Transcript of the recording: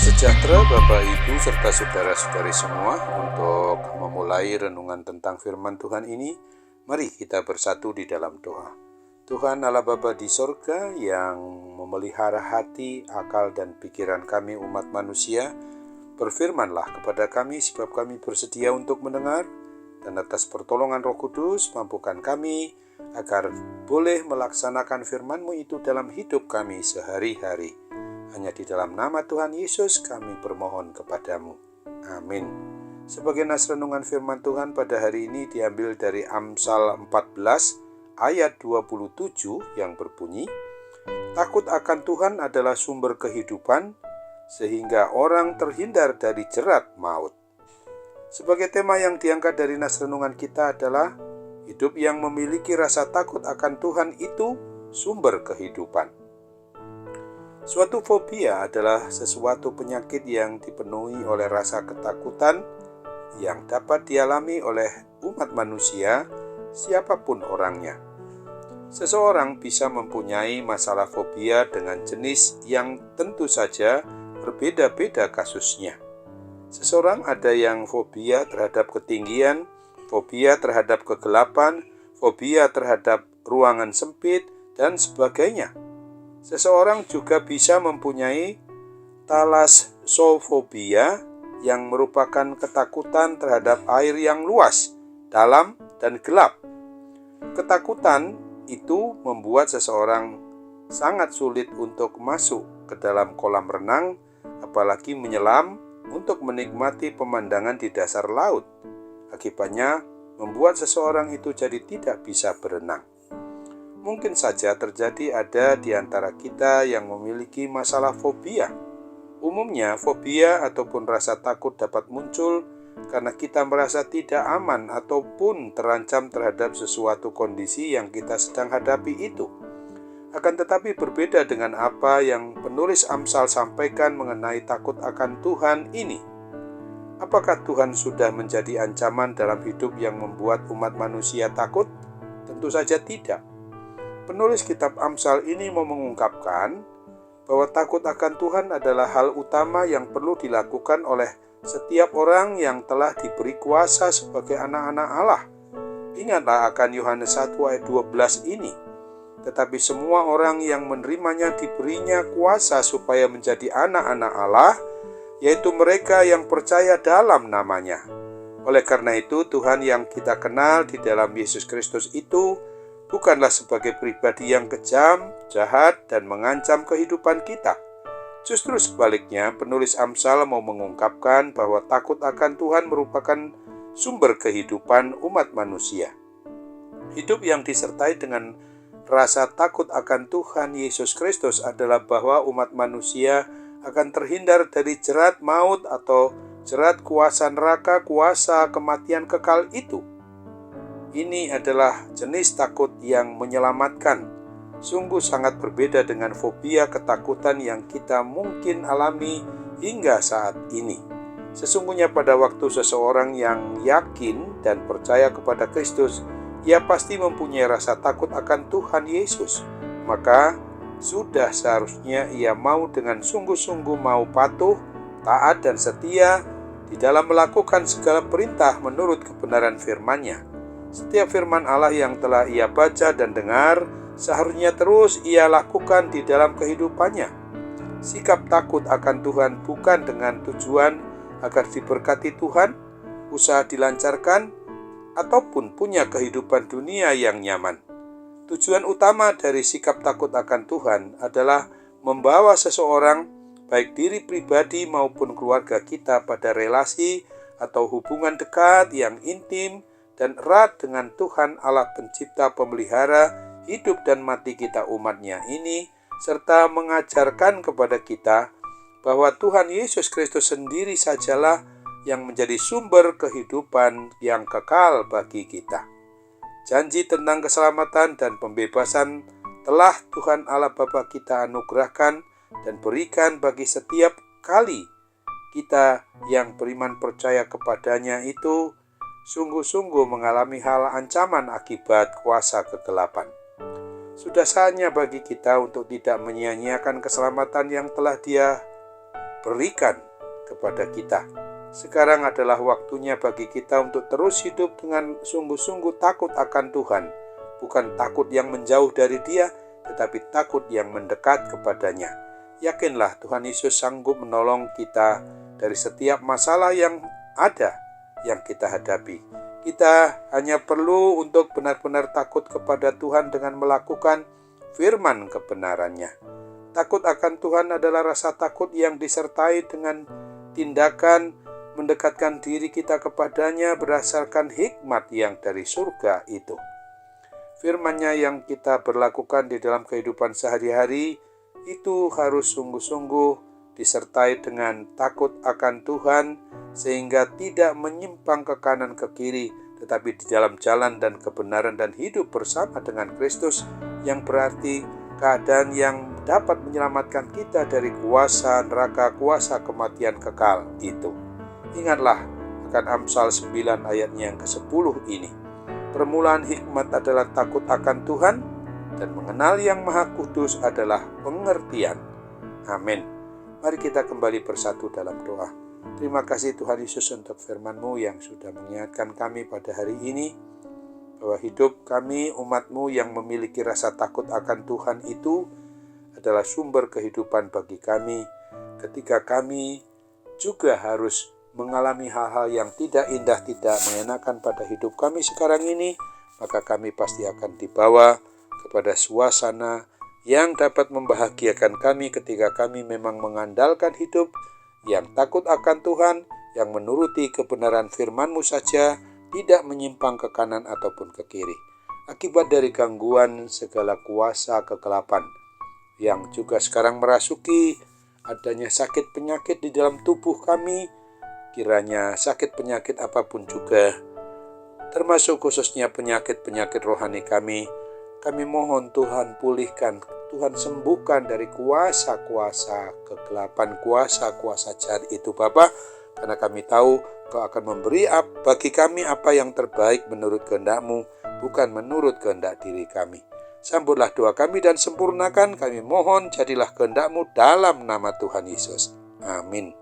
Salam sejahtera Bapak Ibu serta saudara-saudari semua. Untuk memulai renungan tentang firman Tuhan ini, mari kita bersatu di dalam doa. Tuhan Allah Bapa di sorga yang memelihara hati, akal dan pikiran kami umat manusia, berfirmanlah kepada kami sebab kami bersedia untuk mendengar, dan atas pertolongan Roh Kudus mampukan kami agar boleh melaksanakan firman-Mu itu dalam hidup kami sehari-hari. Hanya di dalam nama Tuhan Yesus kami bermohon kepadamu. Amin. Sebagai nas renungan firman Tuhan pada hari ini diambil dari Amsal 14 ayat 27 yang berbunyi, takut akan Tuhan adalah sumber kehidupan, sehingga orang terhindar dari jerat maut. Sebagai tema yang diangkat dari nas renungan kita adalah hidup yang memiliki rasa takut akan Tuhan itu sumber kehidupan. Suatu fobia adalah sesuatu penyakit yang dipenuhi oleh rasa ketakutan yang dapat dialami oleh umat manusia, siapapun orangnya. Seseorang bisa mempunyai masalah fobia dengan jenis yang tentu saja berbeda-beda kasusnya. Seseorang ada yang fobia terhadap ketinggian, fobia terhadap kegelapan, fobia terhadap ruangan sempit, dan sebagainya. Seseorang juga bisa mempunyai thalassofobia yang merupakan ketakutan terhadap air yang luas, dalam, dan gelap. Ketakutan itu membuat seseorang sangat sulit untuk masuk ke dalam kolam renang, apalagi menyelam untuk menikmati pemandangan di dasar laut. Akibatnya membuat seseorang itu jadi tidak bisa berenang. Mungkin saja terjadi ada di antara kita yang memiliki masalah fobia. Umumnya, fobia ataupun rasa takut dapat muncul karena kita merasa tidak aman ataupun terancam terhadap sesuatu kondisi yang kita sedang hadapi itu. Akan tetapi berbeda dengan apa yang penulis Amsal sampaikan mengenai takut akan Tuhan ini. Apakah Tuhan sudah menjadi ancaman dalam hidup yang membuat umat manusia takut? Tentu saja tidak. Penulis kitab Amsal ini mau mengungkapkan bahwa takut akan Tuhan adalah hal utama yang perlu dilakukan oleh setiap orang yang telah diberi kuasa sebagai anak-anak Allah. Ingatlah akan Yohanes 1 ayat 12 ini. Tetapi semua orang yang menerimanya diberinya kuasa supaya menjadi anak-anak Allah, yaitu mereka yang percaya dalam namanya. Oleh karena itu, Tuhan yang kita kenal di dalam Yesus Kristus itu bukanlah sebagai pribadi yang kejam, jahat, dan mengancam kehidupan kita. Justru sebaliknya, penulis Amsal mau mengungkapkan bahwa takut akan Tuhan merupakan sumber kehidupan umat manusia. Hidup yang disertai dengan rasa takut akan Tuhan Yesus Kristus adalah bahwa umat manusia akan terhindar dari jerat maut atau jerat kuasa neraka, kuasa kematian kekal itu. Ini adalah jenis takut yang menyelamatkan. Sungguh sangat berbeda dengan fobia ketakutan yang kita mungkin alami hingga saat ini. Sesungguhnya pada waktu seseorang yang yakin dan percaya kepada Kristus, ia pasti mempunyai rasa takut akan Tuhan Yesus. Maka sudah seharusnya ia mau dengan sungguh-sungguh mau patuh, taat dan setia di dalam melakukan segala perintah menurut kebenaran firman-Nya. Setiap firman Allah yang telah ia baca dan dengar, seharusnya terus ia lakukan di dalam kehidupannya. Sikap takut akan Tuhan bukan dengan tujuan agar diberkati Tuhan, usaha dilancarkan, ataupun punya kehidupan dunia yang nyaman. Tujuan utama dari sikap takut akan Tuhan adalah membawa seseorang, baik diri pribadi maupun keluarga kita, pada relasi atau hubungan dekat yang intim dan erat dengan Tuhan Allah pencipta pemelihara hidup dan mati kita umatnya ini, serta mengajarkan kepada kita bahwa Tuhan Yesus Kristus sendiri sajalah yang menjadi sumber kehidupan yang kekal bagi kita. Janji tentang keselamatan dan pembebasan telah Tuhan Allah Bapa kita anugerahkan dan berikan bagi setiap kali kita yang beriman percaya kepadanya itu sungguh-sungguh mengalami hal ancaman akibat kuasa kegelapan. Sudah saatnya bagi kita untuk tidak menyia-nyiakan keselamatan yang telah Dia berikan kepada kita. Sekarang adalah waktunya bagi kita untuk terus hidup dengan sungguh-sungguh takut akan Tuhan. Bukan takut yang menjauh dari Dia, tetapi takut yang mendekat kepadanya. Yakinlah Tuhan Yesus sanggup menolong kita dari setiap masalah yang ada, yang kita hadapi. Kita hanya perlu untuk benar-benar takut kepada Tuhan dengan melakukan firman kebenarannya. Takut akan Tuhan adalah rasa takut yang disertai dengan tindakan mendekatkan diri kita kepadanya berdasarkan hikmat yang dari surga itu. Firman-Nya yang kita berlakukan di dalam kehidupan sehari-hari itu harus sungguh-sungguh disertai dengan takut akan Tuhan sehingga tidak menyimpang ke kanan ke kiri, tetapi di dalam jalan dan kebenaran dan hidup bersama dengan Kristus, yang berarti keadaan yang dapat menyelamatkan kita dari kuasa neraka, kuasa kematian kekal itu. Ingatlah akan Amsal 9 ayatnya yang ke-10 ini. Permulaan hikmat adalah takut akan Tuhan, dan mengenal yang Maha Kudus adalah pengertian. Amin. Mari kita kembali bersatu dalam doa. Terima kasih Tuhan Yesus untuk firman-Mu yang sudah mengingatkan kami pada hari ini, bahwa hidup kami umat-Mu yang memiliki rasa takut akan Tuhan itu adalah sumber kehidupan bagi kami ketika kami juga harus mengalami hal-hal yang tidak indah, tidak mengenakan pada hidup kami sekarang ini, maka kami pasti akan dibawa kepada suasana yang dapat membahagiakan kami ketika kami memang mengandalkan hidup yang takut akan Tuhan, yang menuruti kebenaran firman-Mu saja, tidak menyimpang ke kanan ataupun ke kiri. Akibat dari gangguan segala kuasa kegelapan yang juga sekarang merasuki adanya sakit penyakit di dalam tubuh kami, kiranya sakit penyakit apapun juga, termasuk khususnya penyakit-penyakit rohani kami mohon Tuhan pulihkan, Tuhan sembuhkan dari kuasa-kuasa kegelapan, kuasa-kuasa jahat itu Bapa, karena kami tahu Kau akan memberi bagi kami apa yang terbaik menurut kehendak-Mu, bukan menurut kehendak diri kami. Sambutlah doa kami dan sempurnakan, kami mohon jadilah kehendak-Mu dalam nama Tuhan Yesus. Amin.